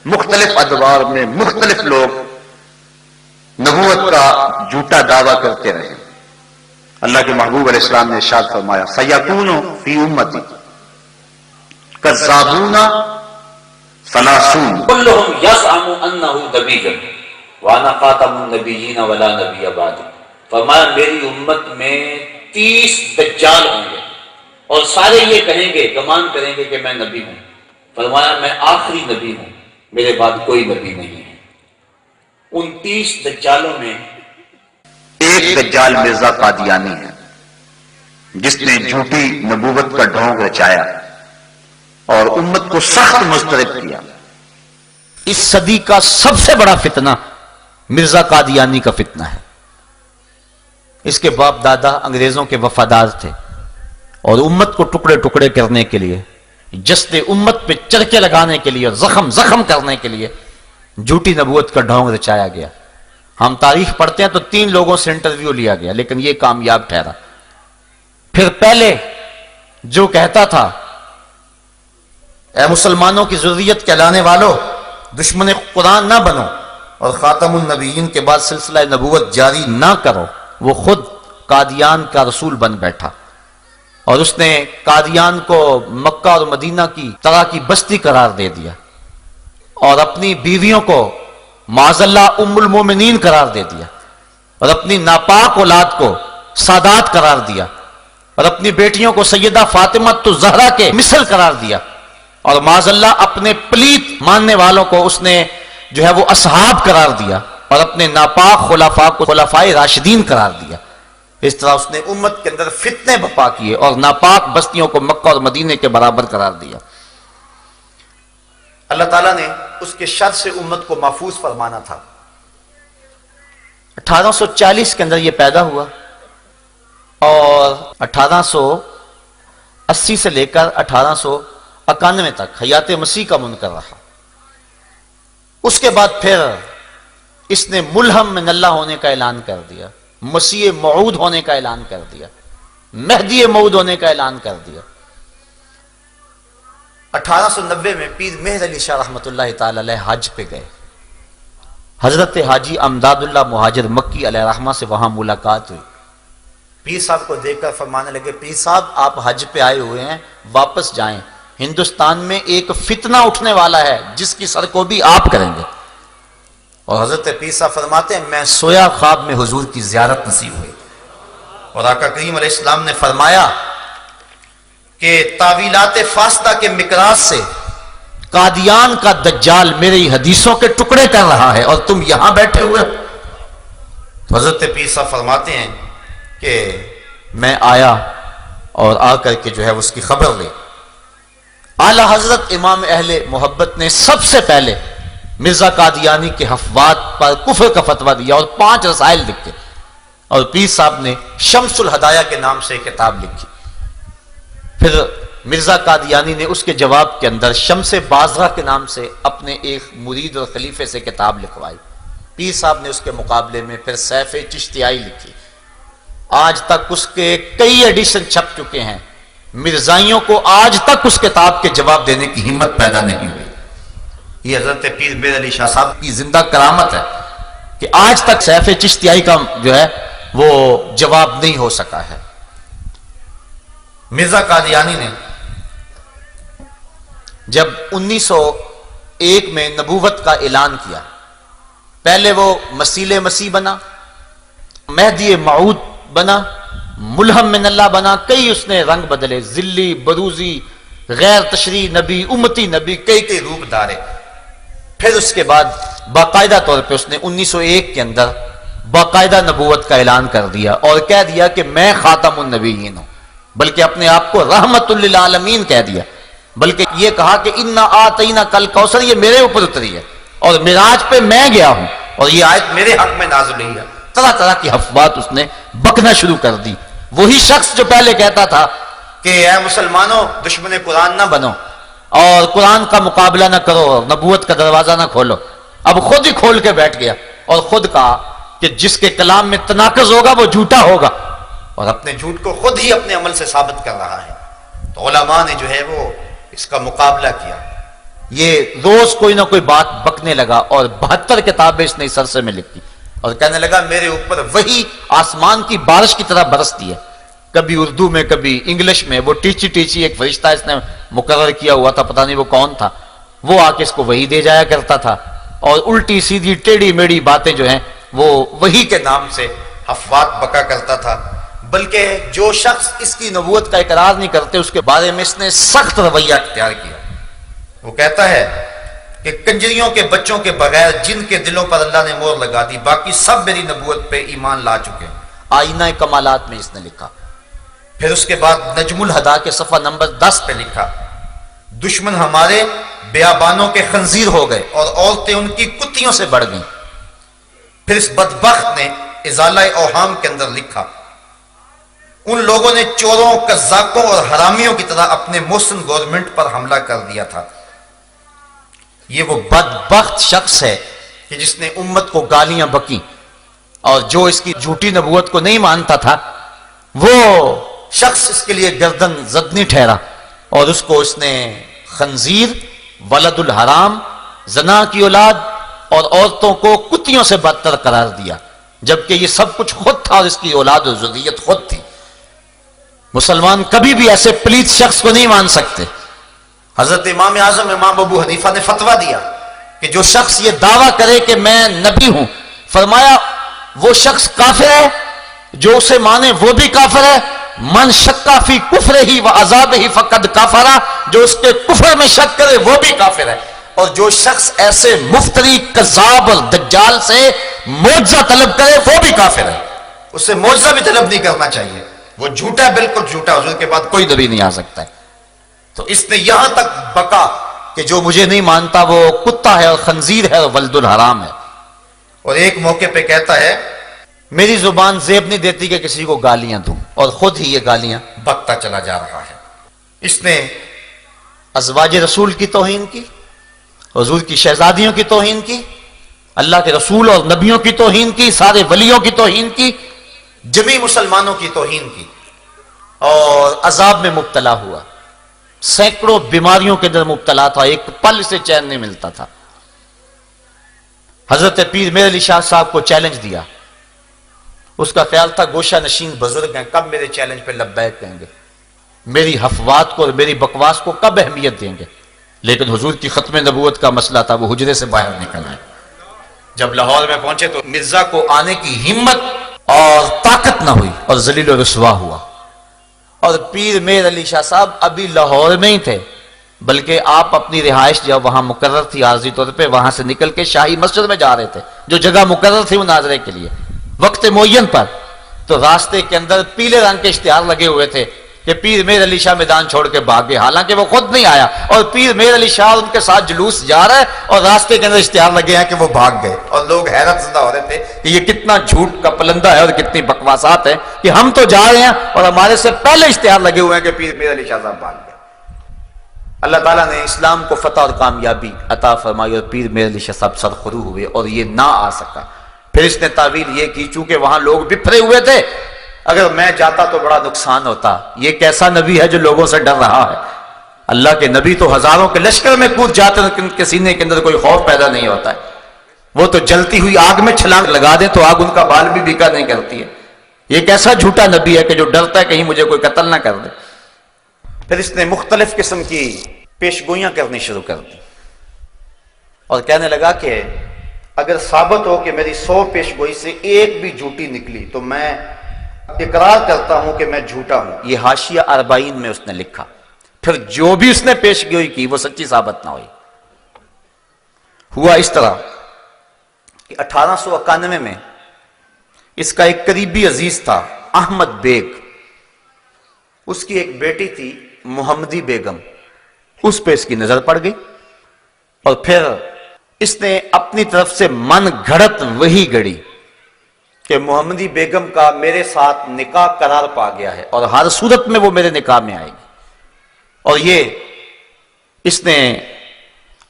مختلف ادوار میں مختلف لوگ نبوت کا جھوٹا دعویٰ کرتے رہے۔ اللہ کے محبوب علیہ السلام نے ارشاد فرمایا سیکون فی امتی کذابون ثلاثون کلہم یزعم انہ نبی وانا خاتم النبیین ولا نبی بعد۔ فرمایا میری امت میں 30 دجال ہوں گے اور سارے یہ کہیں گے، گمان کریں گے کہ میں نبی ہوں۔ فرمایا میں آخری نبی ہوں، میرے بعد کوئی نبی نہیں ہے۔ ان 30 دجالوں میں ایک دجال مرزا قادیانی ہے جس نے جھوٹی نبوت کا ڈھونگ رچایا اور امت کو سخت مضطرب کیا۔ اس صدی کا سب سے بڑا فتنہ مرزا قادیانی کا فتنہ ہے۔ اس کے باپ دادا انگریزوں کے وفادار تھے اور امت کو ٹکڑے ٹکڑے کرنے کے لیے، جسد امت پہ چرکے لگانے کے لیے اور زخم کرنے کے لیے جھوٹی نبوت کا ڈھونگ رچایا گیا۔ ہم تاریخ پڑھتے ہیں تو 3 لوگوں سے انٹرویو لیا گیا لیکن یہ کامیاب ٹھہرا۔ پھر پہلے جو کہتا تھا اے مسلمانوں کی ضروریت کہلانے والوں، دشمن قرآن نہ بنو اور خاتم النبیین کے بعد سلسلہ نبوت جاری نہ کرو، وہ خود قادیان کا رسول بن بیٹھا اور اس نے قادیان کو مکہ اور مدینہ کی طرح کی بستی قرار دے دیا اور اپنی بیویوں کو معاذ اللہ ام المومنین قرار دے دیا اور اپنی ناپاک اولاد کو سادات قرار دیا اور اپنی بیٹیوں کو سیدہ فاطمہ الزہرا کے مثل قرار دیا اور معاذ اللہ اپنے پلیت ماننے والوں کو اس نے جو ہے وہ اصحاب قرار دیا اور اپنے ناپاک خلفاء کو خلفائے راشدین قرار دیا۔ اس طرح اس نے امت کے اندر فتنے بپا کیے اور ناپاک بستیوں کو مکہ اور مدینے کے برابر قرار دیا۔ اللہ تعالیٰ نے اس کے شر سے امت کو محفوظ فرمانا تھا۔ 1840 کے اندر یہ پیدا ہوا اور 1880 سے لے کر 1891 تک حیات مسیح کا منکر رہا۔ اس کے بعد پھر اس نے ملہم من اللہ ہونے کا اعلان کر دیا، مسیح موعود ہونے کا اعلان کر دیا، مہدی موعود ہونے کا اعلان کر دیا۔ 1890 میں پیر مہر علی شاہ رحمۃ اللہ تعالی علیہ حج پہ گئے۔ حضرت حاجی امداد اللہ مہاجر مکی علیہ رحمہ سے وہاں ملاقات ہوئی۔ پیر صاحب کو دیکھ کر فرمانے لگے پیر صاحب آپ حج پہ آئے ہوئے ہیں، واپس جائیں، ہندوستان میں ایک فتنہ اٹھنے والا ہے جس کی سرکوبی آپ کریں گے۔ اور حضرت پیر صاحب فرماتے ہیں میں سویا خواب میں حضور کی زیارت نصیب ہوئی اور آقا کریم علیہ السلام نے فرمایا کہ تعویلات فاسدہ کے مقراظ سے قادیان کا دجال میری حدیثوں کے ٹکڑے کر رہا ہے اور تم یہاں بیٹھے ہوئے ہو۔ تو حضرت پیر صاحب فرماتے ہیں کہ میں آیا اور آ کر کے جو ہے اس کی خبر لی۔ اعلی حضرت امام اہل محبت نے سب سے پہلے مرزا قادیانی کے حفوات پر کفر کا فتویٰ دیا اور 5 رسائل لکھے اور پیر صاحب نے شمس الہدایہ کے نام سے کتاب لکھی۔ پھر مرزا قادیانی نے اس کے جواب کے اندر شمس بازرہ کے نام سے اپنے ایک مرید اور خلیفے سے کتاب لکھوائی۔ پیر صاحب نے اس کے مقابلے میں پھر سیف چشتیائی لکھی۔ آج تک اس کے کئی ایڈیشن چھپ چکے ہیں، مرزائیوں کو آج تک اس کتاب کے جواب دینے کی ہمت پیدا نہیں ہوئی۔ یہ حضرت پیر مہر علی شاہ صاحب کی زندہ کرامت ہے کہ آج تک سیف چشتیائی کا جو ہے وہ جواب نہیں ہو سکا ہے۔ مرزا قادیانی نے جب 1901 میں نبوت کا اعلان کیا، پہلے وہ مسیح مسیح بنا، مہدی موعود بنا، ملہم من اللہ بنا، کئی اس نے رنگ بدلے، ذلی، بروزی، غیر تشریع نبی، امتی نبی، کئی روپ دھارے۔ پھر اس کے بعد باقاعدہ طور پہ اس نے 1901 کے اندر باقاعدہ نبوت کا اعلان کر دیا اور کہہ دیا کہ میں خاتم النبیین ہوں، بلکہ اپنے آپ کو رحمت للعالمین کہہ دیا، بلکہ یہ کہا کہ انا آتینا کل کوثر، یہ میرے اوپر اتری ہے اور معراج پہ میں گیا ہوں اور یہ آیت میرے حق میں نازل ہوئی ہے۔ طرح طرح کی حفوات اس نے بکنا شروع کر دی۔ وہی شخص جو پہلے کہتا تھا کہ اے مسلمانوں دشمن قرآن نہ بنو اور قرآن کا مقابلہ نہ کرو اور نبوت کا دروازہ نہ کھولو، اب خود ہی کھول کے بیٹھ گیا اور خود کہا کہ جس کے کلام میں تناقض ہوگا وہ جھوٹا ہوگا، اور اپنے جھوٹ کو خود ہی اپنے عمل سے ثابت کر رہا ہے۔ تو علماء نے جو ہے وہ اس کا مقابلہ کیا۔ یہ روز کوئی نہ کوئی بات بکنے لگا اور 72 کتابیں اس نے اس عرصے میں لکھی اور کہنے لگا میرے اوپر وہی آسمان کی بارش کی طرح برستی ہے، کبھی اردو میں کبھی انگلش میں۔ وہ ٹیچی ٹیچی ایک فرشتہ اس نے مقرر کیا ہوا تھا، پتہ نہیں وہ کون تھا، وہ آ کے اس کو وہی دے جایا کرتا تھا، اور الٹی سیدھی ٹیڑھی میڑھی باتیں جو ہیں وہ وہی کے نام سے افواہ بکا کرتا تھا۔ بلکہ جو شخص اس کی نبوت کا اقرار نہیں کرتے اس کے بارے میں اس نے سخت رویہ اختیار کیا۔ وہ کہتا ہے کہ کنجریوں کے بچوں کے بغیر جن کے دلوں پر اللہ نے مہر لگا دی، باقی سب میری نبوت پہ ایمان لا چکے ہیں۔ آئینہ کمالات میں اس نے لکھا۔ پھر اس کے بعد نجم الہدا کے صفحہ نمبر 10 پہ لکھا، دشمن ہمارے بیابانوں کے خنزیر ہو گئے اور عورتیں ان کی کتیوں سے بڑھ گئیں۔ پھر اس بدبخت نے ازالہ اوہام کے اندر لکھا، ان لوگوں نے چوروں، قزاقوں اور حرامیوں کی طرح اپنے محسن گورنمنٹ پر حملہ کر دیا تھا۔ یہ وہ بدبخت شخص ہے کہ جس نے امت کو گالیاں بکی، اور جو اس کی جھوٹی نبوت کو نہیں مانتا تھا وہ شخص اس کے لیے گردن زدنی ٹھہرا، اور اس کو اس نے خنزیر، ولد الحرام، زنا کی اولاد اور عورتوں کو کتیوں سے بدتر قرار دیا، جبکہ یہ سب کچھ خود تھا اور اس کی اولاد و ذریت خود تھی۔ مسلمان کبھی بھی ایسے پلیت شخص کو نہیں مان سکتے۔ حضرت امام اعظم امام ابو حنیفہ نے فتویٰ دیا کہ جو شخص یہ دعویٰ کرے کہ میں نبی ہوں، فرمایا وہ شخص کافر ہے، جو اسے مانے وہ بھی کافر ہے۔ من شکا فی کفر ہی و عذاب ہی فقد کافرہ، جو اس کے کفر میں شک کرے وہ بھی کافر ہے۔ اور جو شخص ایسے مفتری، کذاب اور دجال سے معجزہ طلب کرے وہ بھی کافر ہے۔ اسے معجزہ بھی طلب نہیں کرنا چاہیے، وہ جھوٹا، بالکل جھوٹا، حضور کے بعد کوئی نبی نہیں آ سکتا ہے۔ تو اس نے یہاں تک بکا کہ جو مجھے نہیں مانتا وہ کتا ہے اور خنزیر ہے اور ولد الحرام ہے۔ اور ایک موقع پہ کہتا ہے میری زبان زیب نہیں دیتی کہ کسی کو گالیاں دوں، اور خود ہی یہ گالیاں بکتا چلا جا رہا ہے۔ اس نے ازواج رسول کی توہین کی، حضور کی شہزادیوں کی توہین کی، اللہ کے رسول اور نبیوں کی توہین کی، سارے ولیوں کی توہین کی، جمی مسلمانوں کی توہین کی، اور عذاب میں مبتلا ہوا، سینکڑوں بیماریوں کے اندر مبتلا تھا، ایک پل سے چین نہیں ملتا تھا۔ حضرت پیر میر علی شاہ صاحب کو چیلنج دیا، اس کا خیال تھا گوشہ نشین بزرگ ہیں، کب میرے چیلنج پہ لبیک کہیں گے، میری حفوات کو اور میری بکواس کو کب اہمیت دیں گے۔ لیکن حضور کی ختم نبوت کا مسئلہ تھا، وہ حجرے سے باہر نکل آئے۔ جب لاہور میں پہنچے تو مرزا کو آنے کی ہمت اور طاقت نہ ہوئی اور ذلیل و رسوا ہوا۔ اور پیر میر علی شاہ صاحب ابھی لاہور میں ہی تھے، بلکہ آپ اپنی رہائش جب وہاں مقرر تھی عارضی طور پہ، وہاں سے نکل کے شاہی مسجد میں جا رہے تھے، جو جگہ مقرر تھی مناظرے کے لیے وقت معین پر۔ تو راستے کے اندر پیلے رنگ کے اشتہار لگے ہوئے تھے کہ پیر میر علی شاہ میدان چھوڑ کے بھاگ گئے، حالانکہ وہ خود نہیں آیا، اور پیر میر علی شاہ ان کے ساتھ جلوس جا رہا ہے اور راستے کے اندر اشتہار لگے ہیں کہ وہ بھاگ گئے۔ اور لوگ حیرت زدہ ہو رہے تھے کہ یہ کتنا جھوٹ کا پلندہ ہے اور کتنی بکواسات ہے کہ ہم تو جا رہے ہیں اور ہمارے سے پہلے اشتہار لگے ہوئے ہیں کہ پیر میر علی شاہ صاحب بھاگ گئے۔ اللہ تعالیٰ نے اسلام کو فتح اور کامیابی عطا فرمائی، اور پیر میر علی شاہ صاحب سرخرو ہوئے اور یہ نہ آ سکا۔ پھر اس نے تعویل یہ کی چونکہ وہاں لوگ بپھرے ہوئے تھے، اگر میں جاتا تو بڑا نقصان ہوتا، یہ کیسا نبی ہے جو لوگوں سے ڈر رہا ہے؟ اللہ کے نبی تو ہزاروں کے لشکر میں کود جاتے ہیں، ان کے سینے کے اندر کوئی خوف پیدا نہیں ہوتا ہے۔ وہ تو جلتی ہوئی آگ میں چھلانگ لگا دیں تو آگ ان کا بال بھی بیکا نہیں کرتی ہے۔ یہ کیسا جھوٹا نبی ہے کہ جو ڈرتا ہے کہیں مجھے کوئی قتل نہ کر دے۔ پھر اس نے مختلف قسم کی پیشگوئیاں کرنی شروع کر دی اور کہنے لگا کہ اگر ثابت ہو کہ میری 100 پیشگوئی سے ایک بھی جھوٹی نکلی تو میں اقرار کرتا ہوں کہ میں جھوٹا ہوں۔ یہ حاشیہ 40 میں اس نے لکھا۔ پھر جو بھی اس نے پیشگوئی کی وہ سچی ثابت نہ ہوئی۔ ہوا اس طرح کہ 1891 میں اس کا ایک قریبی عزیز تھا احمد بیگ، اس کی ایک بیٹی تھی محمدی بیگم، اس پہ اس کی نظر پڑ گئی، اور پھر اس نے اپنی طرف سے من گھڑت وہی گڑی کہ محمدی بیگم کا میرے ساتھ نکاح قرار پا گیا ہے اور ہر صورت میں وہ میرے نکاح میں آئے گی۔ اور یہ اس نے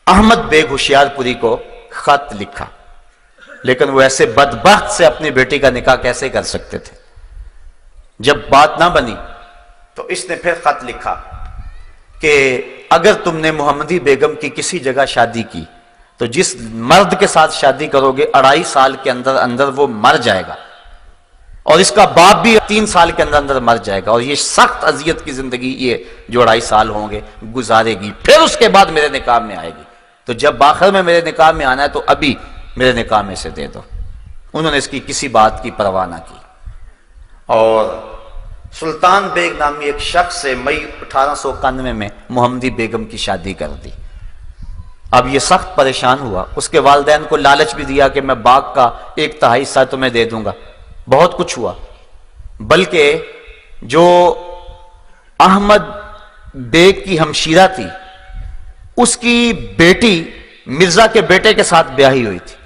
احمد بیگ ہوشیار پوری کو خط لکھا، لیکن وہ ایسے بدبخت سے اپنی بیٹی کا نکاح کیسے کر سکتے تھے؟ جب بات نہ بنی تو اس نے پھر خط لکھا کہ اگر تم نے محمدی بیگم کی کسی جگہ شادی کی تو جس مرد کے ساتھ شادی کرو گے 2.5 سال کے اندر اندر وہ مر جائے گا، اور اس کا باپ بھی 3 سال کے اندر اندر مر جائے گا، اور یہ سخت اذیت کی زندگی یہ جو 2.5 سال ہوں گے گزارے گی، پھر اس کے بعد میرے نکاح میں آئے گی۔ تو جب آخر میں میرے نکاح میں آنا ہے تو ابھی میرے نکاح میں سے دے دو۔ انہوں نے اس کی کسی بات کی پرواہ نہ کی، اور سلطان بیگ نامی ایک شخص سے مئی 1891 میں محمدی بیگم کی شادی کر دی۔ اب یہ سخت پریشان ہوا، اس کے والدین کو لالچ بھی دیا کہ میں باغ کا 1/3 حصہ تمہیں دے دوں گا، بہت کچھ ہوا، بلکہ جو احمد بیگ کی ہمشیرہ تھی اس کی بیٹی مرزا کے بیٹے کے ساتھ بیاہی ہوئی تھی،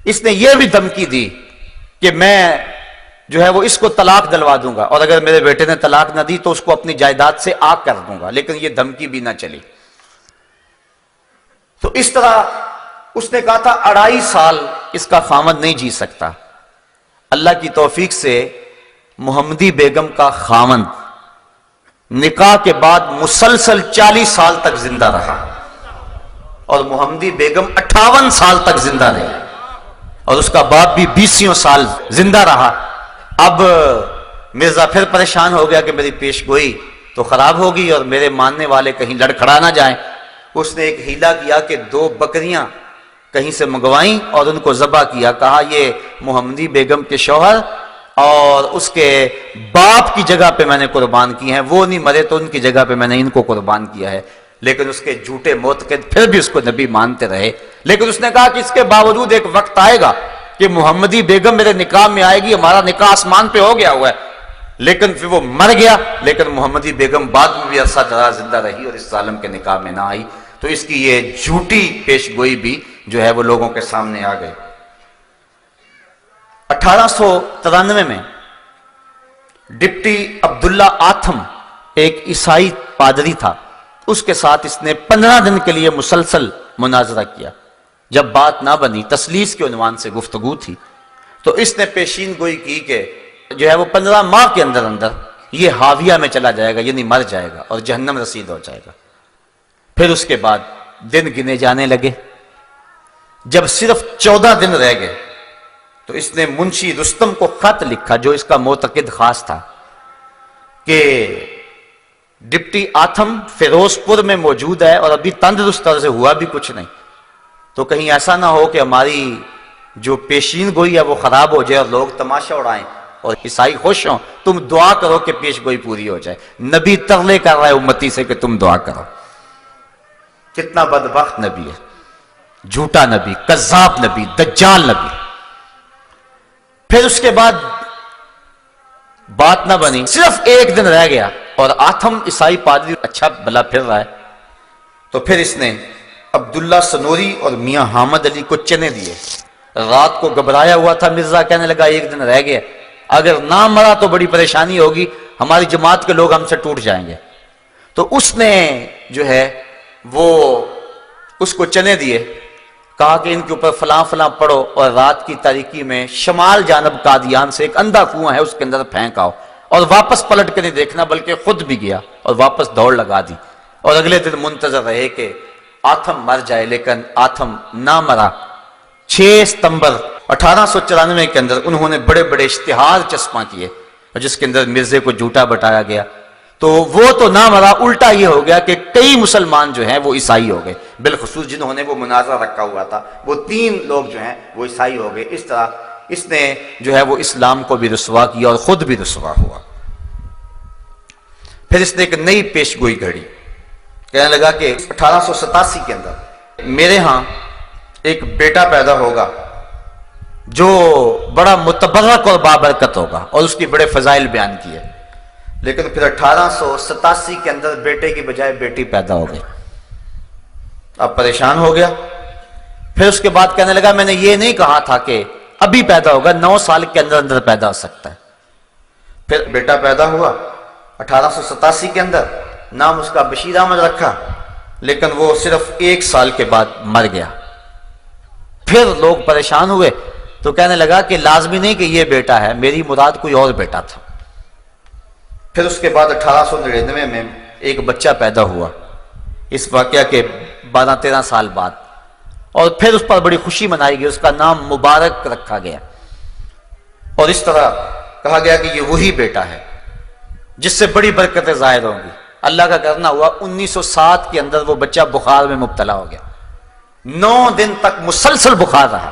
اس نے یہ بھی دھمکی دی کہ میں جو ہے وہ اس کو طلاق دلوا دوں گا، اور اگر میرے بیٹے نے طلاق نہ دی تو اس کو اپنی جائیداد سے آگ کر دوں گا، لیکن یہ دھمکی بھی نہ چلی۔ تو اس طرح اس نے کہا تھا 2.5 سال اس کا خامد نہیں جی سکتا۔ اللہ کی توفیق سے محمدی بیگم کا خامد نکاح کے بعد مسلسل 40 سال تک زندہ رہا، اور محمدی بیگم 58 سال تک زندہ رہی، اور اس کا باپ بھی 20 سال زندہ رہا۔ اب مرزا پھر پریشان ہو گیا کہ میری پیش گوئی تو خراب ہوگی اور میرے ماننے والے کہیں لڑکھڑا نہ جائیں۔ اس نے ایک ہیلا کیا کہ 2 بکریاں کہیں سے منگوائیں اور ان کو ذبح کیا، کہا یہ محمدی بیگم کے شوہر اور اس کے باپ کی جگہ پہ میں نے قربان کی ہیں، وہ نہیں مرے تو ان کی جگہ پہ میں نے ان کو قربان کیا ہے۔ لیکن اس کے جھوٹے معتقد پھر بھی اس کو نبی مانتے رہے، لیکن اس نے کہا کہ اس کے باوجود ایک وقت آئے گا کہ محمدی بیگم میرے نکاح میں آئے گی، ہمارا نکاح آسمان پہ ہو گیا ہوا ہے۔ لیکن پھر وہ مر گیا، لیکن محمدی بیگم بعد میں بھی عرصہ دراز زندہ رہی اور اس ظالم کے نکاح میں نہ آئی۔ تو اس کی یہ جھوٹی پیش گوئی بھی جو ہے وہ لوگوں کے سامنے آ گئی۔ 1893 میں ڈپٹی عبداللہ آتھم ایک عیسائی پادری تھا، اس کے ساتھ اس نے 15 دن کے لیے مسلسل مناظرہ کیا۔ جب بات نہ بنی، تسلیس کے عنوان سے گفتگو تھی، تو اس نے پیشین گوئی کی کہ جو ہے وہ 15 ماہ کے اندر اندر یہ حاویہ میں چلا جائے گا، یعنی مر جائے گا اور جہنم رسید ہو جائے گا۔ پھر اس کے بعد دن گنے جانے لگے، جب صرف 14 دن رہ گئے تو اس نے منشی رستم کو خط لکھا جو اس کا معتقد خاص تھا کہ ڈپٹی آتھم فیروز پور میں موجود ہے اور ابھی تندرست طرح سے ہوا بھی کچھ نہیں، تو کہیں ایسا نہ ہو کہ ہماری جو پیشین گوئی ہے وہ خراب ہو جائے اور لوگ تماشا اڑائیں اور عیسائی خوش ہوں، تم دعا کرو کہ پیش گوئی پوری ہو جائے۔ نبی ترلے کر رہا ہے امتی سے کہ تم دعا کرو۔ کتنا بدبخت نبی ہے، جھوٹا نبی، کذاب نبی، دجال نبی۔ پھر اس کے بعد بات نہ بنی، صرف 1 دن رہ گیا اور آتھم عیسائی پادری اچھا بھلا پھر رہا ہے، تو پھر اس نے عبداللہ سنوری اور میاں حامد علی کو چنے دیے۔ رات کو گھبرایا ہوا تھا مرزا، کہنے لگا 1 دن رہ گیا، اگر نہ مرا تو بڑی پریشانی ہوگی، ہماری جماعت کے لوگ ہم سے ٹوٹ جائیں گے۔ تو اس نے جو ہے وہ اس کو چنے دیے، کہا کہ ان کے اوپر فلاں فلاں پڑھو اور رات کی تاریکی میں شمال جانب قادیان سے ایک اندھا کنواں ہے اس کے اندر پھینک آؤ، اور واپس پلٹ کے نہیں دیکھنا، بلکہ خود بھی گیا اور واپس دوڑ لگا دی، اور اگلے دن منتظر رہے کہ آتھم مر جائے، لیکن آتھم نہ مرا۔ 6 ستمبر 1894 کے اندر انہوں نے بڑے بڑے اشتہار چسپاں کیے جس کے اندر مرزے کو جھوٹا بتایا گیا، تو وہ تو نہ مرا، الٹا یہ ہو گیا کہ کئی مسلمان جو ہیں وہ عیسائی ہو گئے، بالخصوص جنہوں نے وہ مناظرہ رکھا ہوا تھا وہ 3 لوگ جو ہیں وہ عیسائی ہو گئے۔ اس طرح اس نے جو ہے وہ اسلام کو بھی رسوا کیا اور خود بھی رسوا ہوا۔ پھر اس نے ایک نئی پیش گوئی گھڑی، کہنے لگا کہ 1887 کے اندر میرے ہاں ایک بیٹا پیدا ہوگا جو بڑا متبرک اور بابرکت ہوگا، اور اس کی بڑے فضائل بیان کیے۔ لیکن پھر 1887 کے اندر بیٹے کی بجائے بیٹی پیدا ہو گئی، اب پریشان ہو گیا۔ پھر اس کے بعد کہنے لگا میں نے یہ نہیں کہا تھا کہ ابھی پیدا ہوگا، 9 سال کے اندر اندر پیدا ہو سکتا ہے۔ پھر بیٹا پیدا ہوا 1887 کے اندر، نام اس کا بشیر احمد رکھا، لیکن وہ صرف 1 سال کے بعد مر گیا۔ پھر لوگ پریشان ہوئے تو کہنے لگا کہ لازمی نہیں کہ یہ بیٹا ہے، میری مراد کوئی اور بیٹا تھا۔ پھر اس کے بعد 1899 میں ایک بچہ پیدا ہوا اس واقعہ کے 12-13 سال بعد، اور پھر اس پر بڑی خوشی منائی گئی، اس کا نام مبارک رکھا گیا، اور اس طرح کہا گیا کہ یہ وہی بیٹا ہے جس سے بڑی برکتیں ظاہر ہوں گی۔ اللہ کا کرنا ہوا 1907 کے اندر وہ بچہ بخار میں مبتلا ہو گیا، 9 دن تک مسلسل بخار رہا۔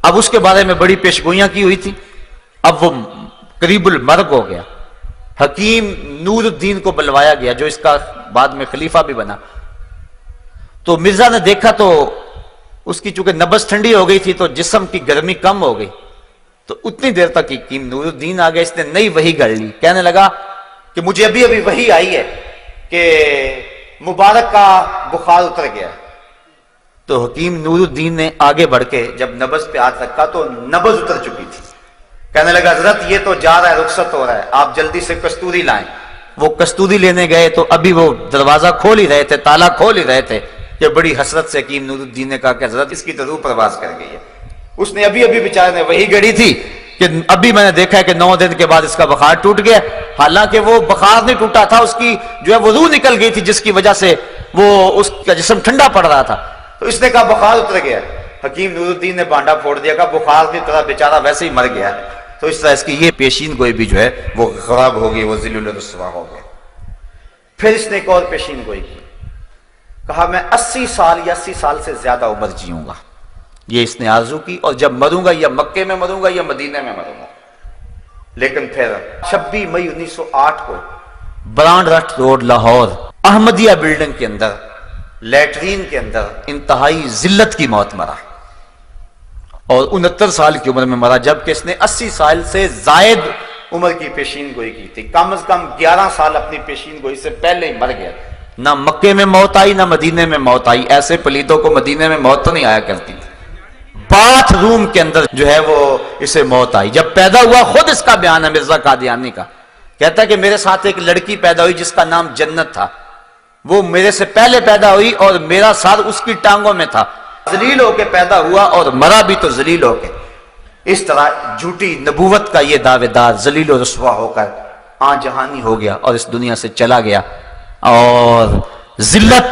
اب اس کے بارے میں بڑی پیشگوئیاں کی ہوئی تھی، اب وہ قریب المرگ ہو گیا۔ حکیم نور الدین کو بلوایا گیا جو اس کا بعد میں خلیفہ بھی بنا، تو مرزا نے دیکھا تو اس کی چونکہ نبض ٹھنڈی ہو گئی تھی تو جسم کی گرمی کم ہو گئی، تو اتنی دیر تک حکیم نور الدین آ گیا، اس نے نئی وحی گڑھ لی، کہنے لگا کہ مجھے ابھی وحی آئی ہے کہ مبارک کا بخار اتر گیا۔ تو حکیم نور الدین نے آگے بڑھ کے جب نبض پہ ہاتھ رکھا تو نبض اتر چکی تھی، کہنے لگا حضرت یہ تو جا رہا ہے، رخصت ہو رہا ہے، آپ جلدی سے کستوری لائیں۔ وہ کستوری لینے گئے تو ابھی وہ دروازہ کھول ہی رہے تھے، تالا کھول ہی رہے تھے کہ بڑی حسرت سے حکیم نور الدین نے کہا کہ حضرت اس کی تو روح پرواز کر گئی ہے۔ اس نے ابھی بیچارے نے وہی گڑی تھی کہ ابھی میں نے دیکھا ہے کہ 9 دن کے بعد اس کا بخار ٹوٹ گیا، حالانکہ وہ بخار نہیں ٹوٹا تھا، اس کی جو ہے وہ روح نکل گئی تھی جس کی وجہ سے وہ اس کا جسم ٹھنڈا پڑ رہا تھا۔ تو اس نے کہا بخار اتر گیا۔ حکیم نور الدین نے بانڈا پھوڑ دیا، کہا بخار کی طرح بیچارہ ویسے ہی مر گیا۔ تو اس طرح اس کی یہ پیشین گوئی بھی جو ہے وہ خراب ہو گئی، وہ ذلیل الرسوا ہو گیا۔ پھر اس نے ایک اور پیشین گوئی کی، کہا میں 80 سال یا 80 سال سے زیادہ عمر جیوں گا، یہ اس نے آرزو کی، اور جب مروں گا یا مکے میں مروں گا یا مدینے میں مروں گا۔ لیکن پھر 26 مئی 1908 کو برانڈ رٹ روڈ لاہور احمدیہ بلڈنگ کے اندر لیٹرین کے اندر انتہائی ذلت کی موت مرا، اور 69 سال کی عمر میں مرا، جبکہ اس نے 80 سال سے زائد عمر کی پیشین گوئی کی تھی۔ کم از کم 11 سال اپنی پیشین گوئی سے پہلے ہی مر گیا۔ نہ مکے میں موت آئی نہ مدینے میں موت آئی، ایسے پلیتوں کو مدینے میں موت تو نہیں آیا کرتی تھی۔ باتھ روم کے اندر جو ہے وہ اسے موت آئی۔ جب پیدا ہوا خود اس کا بیان ہے مرزا قادیانی کا، کہتا ہے کہ میرے ساتھ ایک لڑکی پیدا ہوئی جس کا نام جنت تھا، وہ میرے سے پہلے پیدا ہوئی اور میرا سر اس کی ٹانگوں میں تھا، ذلیل ہو کے پیدا ہوا اور مرا بھی تو ذلیل ہو کے۔ اس طرح جھوٹی نبوت کا یہ دعوے دار ذلیل و رسوا ہو کر آن جہانی ہو گیا اور اس دنیا سے چلا گیا، اور ذلت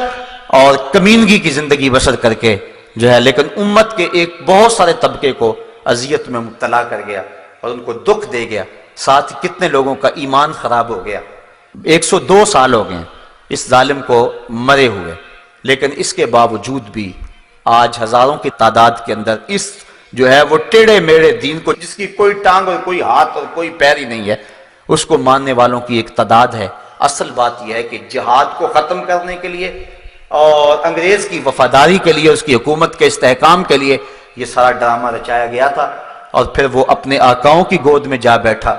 اور کمینگی کی زندگی بسر کر کے جو ہے، لیکن امت کے ایک بہت سارے طبقے کو اذیت میں مبتلا کر گیا اور ان کو دکھ دے گیا، ساتھ ہی کتنے لوگوں کا ایمان خراب ہو گیا۔ 102 سال ہو گئے اس ظالم کو مرے ہوئے، لیکن اس کے باوجود بھی آج ہزاروں کی تعداد کے اندر اس جو ہے وہ ٹیڑے میڑے دین کو، جس کی کوئی ٹانگ اور کوئی ہاتھ اور کوئی پیر ہی نہیں ہے، اس کو ماننے والوں کی ایک تعداد ہے۔ اصل بات یہ ہے کہ جہاد کو ختم کرنے کے لیے اور انگریز کی وفاداری کے لیے، اس کی حکومت کے استحکام کے لیے یہ سارا ڈرامہ رچایا گیا تھا، اور پھر وہ اپنے آقاؤں کی گود میں جا بیٹھا۔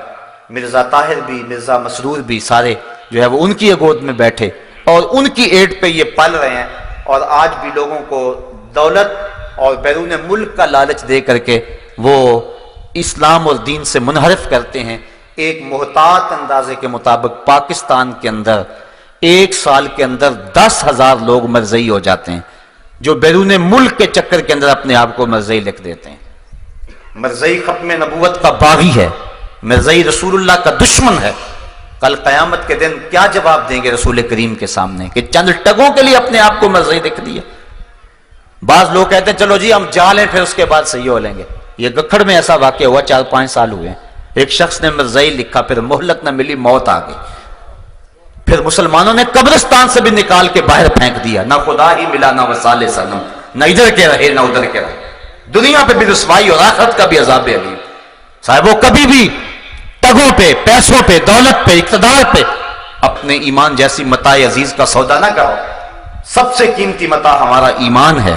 مرزا طاہر بھی، مرزا مسرور بھی، سارے جو ہے وہ ان کی گود میں بیٹھے اور ان کی ایڈ پہ یہ پل رہے ہیں، اور آج بھی لوگوں کو دولت اور بیرون ملک کا لالچ دے کر کے وہ اسلام اور دین سے منحرف کرتے ہیں۔ ایک محتاط اندازے کے مطابق پاکستان کے اندر 1 سال کے اندر 10,000 لوگ مرزئی ہو جاتے ہیں، جو بیرون ملک کے چکر کے اندر اپنے آپ کو مرزئی لکھ دیتے ہیں۔ مرزئی ختم نبوت کا باغی ہے، مرزئی رسول اللہ کا دشمن ہے۔ کل قیامت کے دن کیا جواب دیں گے رسول کریم کے سامنے کہ چند ٹگوں کے لیے اپنے آپ کو مرزئی لکھ دیا۔ بعض لوگ کہتے ہیں چلو جی ہم جا لیں پھر اس کے بعد صحیح ہو لیں گے۔ یہ گکھڑ میں ایسا واقعہ ہوا، 4-5 سال ہوئے، ایک شخص نے مرزئی لکھا، پھر مہلت نہ ملی، موت آ گئی، پھر مسلمانوں نے قبرستان سے بھی نکال کے باہر پھینک دیا، نہ خدا ہی ملا نہ وصال صنم، نہ ادھر کے رہے نہ ادھر کے رہے۔ دنیا پہ بھی رسوائی اور آخرت کا بھی عذاب علیم۔ صاحبوں کبھی بھی ٹگوں پہ، پیسوں پہ، دولت پہ، اقتدار پہ اپنے ایمان جیسی متاع عزیز کا سودا نہ کرو۔ سب سے قیمتی متاع ہمارا ایمان ہے۔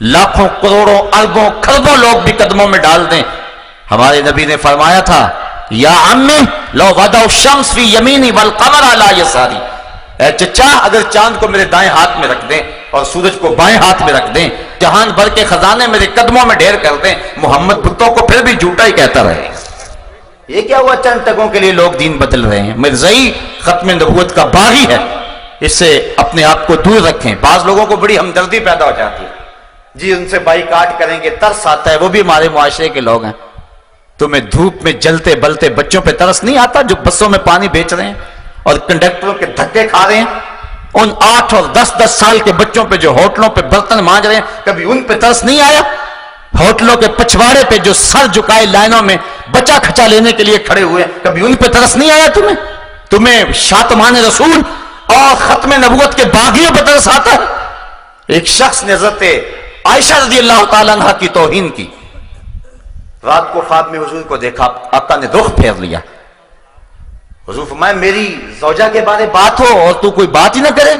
لاکھوں کروڑوں اربوں کھربوں لوگ بھی قدموں میں ڈال دیں، ہمارے نبی نے فرمایا تھا یا عمی لو وضع الشمس فی یمینی والقمر علی یساری، اے چچا اگر چاند کو میرے دائیں ہاتھ میں رکھ دیں اور سورج کو بائیں ہاتھ میں رکھ دیں، جہان بھر کے خزانے میرے قدموں میں ڈھیر کر دیں، محمد بتوں کو پھر بھی جھوٹا ہی کہتا رہے۔ یہ کیا ہوا چند ٹگوں کے لیے لوگ دین بدل رہے ہیں؟ مرزئی ختم نبوت کا باغی ہے، اس سے اپنے آپ کو دور رکھیں۔ بعض لوگوں کو بڑی ہمدردی پیدا ہو جاتی ہے، جی ان سے بائیکاٹ کریں گے، ترس آتا ہے، وہ بھی ہمارے معاشرے کے لوگ ہیں۔ تمہیں دھوپ میں جلتے بلتے بچوں پہ ترس نہیں آتا جو بسوں میں پانی بیچ رہے ہیں اور کنڈکٹروں کے دھکے کھا رہے ہیں، ان 8 اور 10 سال کے بچوں پہ جو ہوٹلوں پہ برتن مانج رہے ہیں، کبھی ان پہ ترس نہیں آیا؟ ہوٹلوں کے پچھواڑے پہ جو سر جھکائے لائنوں میں بچہ کھچا لینے کے لیے کھڑے ہوئے، کبھی ان پہ ترس نہیں آیا تمہیں شاتمان رسول اور ختم نبوت کے باغیوں پہ ترس آتا ہے؟ ایک شخص نے حضرت عائشہ رضی اللہ تعالیٰ عنہ کی توہین کی، رات کو خواب میں حضور کو دیکھا، آقا نے رخ پھیر لیا، حضور فرمایا میری زوجہ کے بارے بات ہو اور تو کوئی بات ہی نہ کرے؟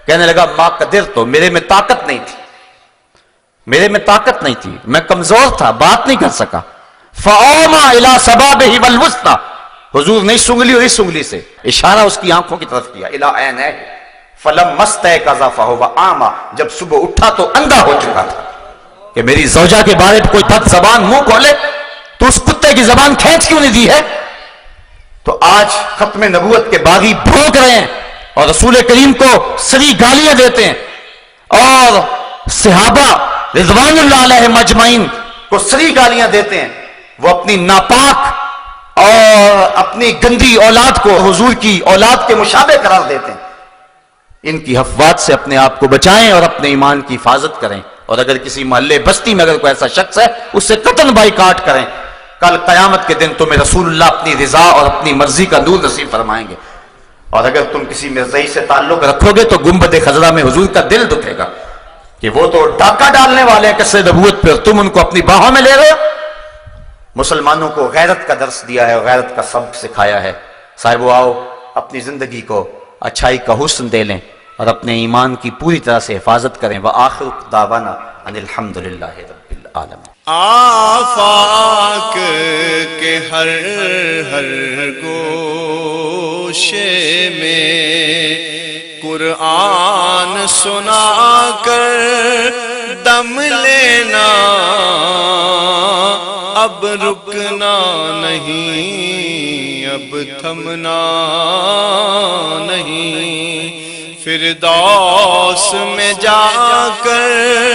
کہنے لگا ما قدر، تو میرے میں طاقت نہیں تھی، میں کمزور تھا، بات نہیں کر سکا۔ فَأَوْمَا إِلَى سَبَابِهِ وَالْوُسْطَى، حضور نے اس انگلی اور اس انگلی سے اشارہ اس کی آنکھوں کی طرف کیا، إِلَىٰ عَيْنَيْهِ فَلَمَّا اسْتَيْقَظَ فَهُوَ أَعْمَىٰ، جب صبح اٹھا تو اندھا ہو چکا تھا۔ کہ میری زوجہ کے بارے میں کوئی بد زبان منہ کھولے تو اس کتے کی زبان کھینچ کیوں نہیں دی ہے؟ تو آج ختم نبوت کے باغی بھونک رہے ہیں اور رسول کریم کو سری گالیاں دیتے ہیں، اور صحابہ رضوان اللہ علیہ مجمعین کو سری گالیاں دیتے ہیں، وہ اپنی ناپاک اور اپنی گندی اولاد کو حضور کی اولاد کے مشابہ قرار دیتے ہیں۔ ان کی افواہات سے اپنے آپ کو بچائیں اور اپنے ایمان کی حفاظت کریں، اور اگر کسی محلے بستی میں اگر کوئی ایسا شخص ہے اس سے قطعاً بائیکاٹ کریں۔ کل قیامت کے دن تمہیں رسول اللہ اپنی رضا اور اپنی مرضی کا نور نصیب فرمائیں گے، اور اگر تم کسی مرزائی سے تعلق رکھو گے تو گنبد خضرا میں حضور کا دل دکھے گا کہ وہ تو ڈاکہ ڈالنے والے ہیں قصے نبوت پہ، اور تم ان کو اپنی باہوں میں لے رہے ہو۔ مسلمانوں کو غیرت کا درس دیا ہے اور غیرت کا سبق سکھایا ہے۔ صاحبو آؤ اپنی زندگی کو اچھائی کا حسن دے لیں اور اپنے ایمان کی پوری طرح سے حفاظت کریں۔ وآخر دعوانا ان الحمد للہ رب العالمین۔ آفاق کے ہر گوشے میں قرآن سنا کر دم لینا، اب رکنا نہیں، اب تھمنا نہیں، فردوس میں جا کر